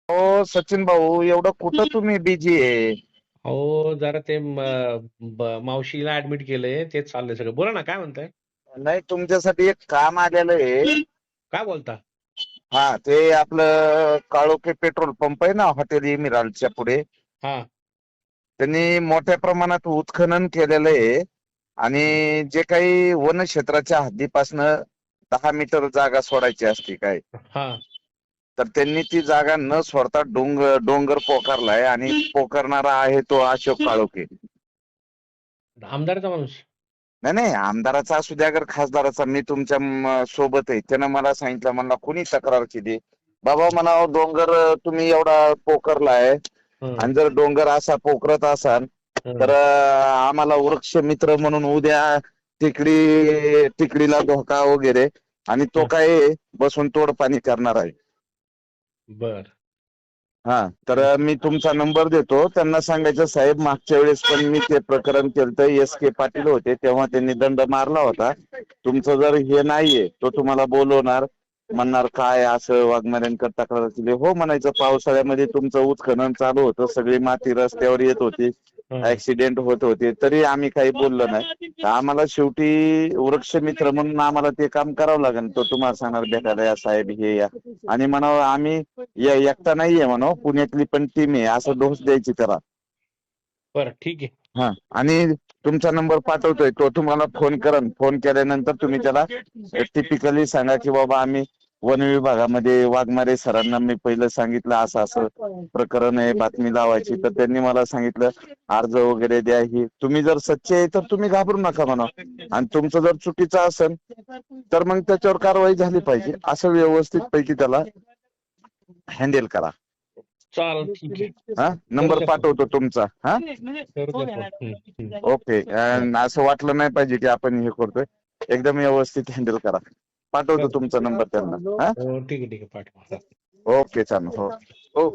हो सचिन भाऊ, एवढं कुठं तुम्ही बिझी आहे? हो, जरा ते मावशीला ऍडमिट केलंय, तेच चाललंय सगळं. बोला ना, काय म्हणताय? नाही, तुमच्यासाठी एक काम आलेलं आहे. काय बोलता? हा, ते आपलं काळोखे पेट्रोल पंप आहे ना, हॉटेल इमिरालच्या पुढे. हा. त्यांनी मोठ्या प्रमाणात उत्खनन केलेलं आहे आणि जे काही वन क्षेत्राच्या हद्दीपासनं 10 मीटर जागा सोडायची असते काय, हा. तर त्यांनी ती जागा न सोडता डोंगर पोकारलाय आणि पोकारणारा आहे तो अशोक काळोखे. आमदारचा माणूस. नाही नाही, आमदाराचा असू द्या अगर खासदाराचा, मी तुमच्या सोबत आहे. त्यानं मला सांगितलं, मला कोणी तक्रार केली, बाबा म्हणावं डोंगर तुम्ही एवढा पोखरलाय हं, आणि जर डोंगर असा पोखरत असाल तर हं, आम्हाला वृक्ष मित्र म्हणून उद्या टिकडीला धोका वगैरे, आणि तो हं. काय बसून तोडपाणी करणार आहे. बर. हा, तर मी तुमचा नंबर देतो, त्यांना सांगायचं साहेब मागच्या वेळेस पण मी ते प्रकरण केलं, S.K. पाटील होते तेव्हा त्यांनी दंड मारला होता. तुमचं जर हे नाहीये तो तुम्हाला बोलवणार, म्हणणार काय असं वाघमाऱ्यांकर तक्रार केली. हो म्हणायचं, पावसाळ्यामध्ये तुमचं उत्खनन चालू होतं, सगळी माती रस्त्यावर येत होती, हं. ऍक्सिडेंट होत होते, तरी आम्ही काही बोललो नाही. तर आम्हाला शेवटी वृक्ष मित्र म्हणून आम्हाला ते काम करावं लागेल. तो तुम्हाला सांगणार भेटायला या साहेब, हे या, आणि म्हणावं आम्ही एकटा नाहीये म्हणावं, पुण्यातली पण टीम आहे, असं डोस द्यायची त्याला. बर, ठीक आहे. हा, आणि तुमचा नंबर पाठवतोय, तो तुम्हाला फोन करन. फोन केल्यानंतर तुम्ही त्याला टिपिकली सांगा की बाबा आम्ही वन विभागामध्ये वाघमारे सरांना मी पहिलं सांगितलं असं असं प्रकरण आहे, बातमी लावायची, तर त्यांनी मला सांगितलं अर्ज वगैरे द्या. ही तुम्ही जर सच्चे आहे तर तुम्ही घाबरू नका म्हणा, आणि तुमचं जर चुकीचं असेल तर मग त्याच्यावर कारवाई झाली पाहिजे, असं व्यवस्थित पैकी त्याला हँडल करा. चाल, ठीक आहे. हा, करू नंबर द्या फोन. पाठवतो तुमचा. हा, करू द्या फोन. ओके. असं वाटलं नाही पाहिजे की आपण हे करतोय, एकदम व्यवस्थित हँडल करा. पाठवतो करू. तुमचा नंबर त्यांना. हा, हो, ठीक आहे, ठीक आहे, पाठवा. ओके, चालेल. हो हो.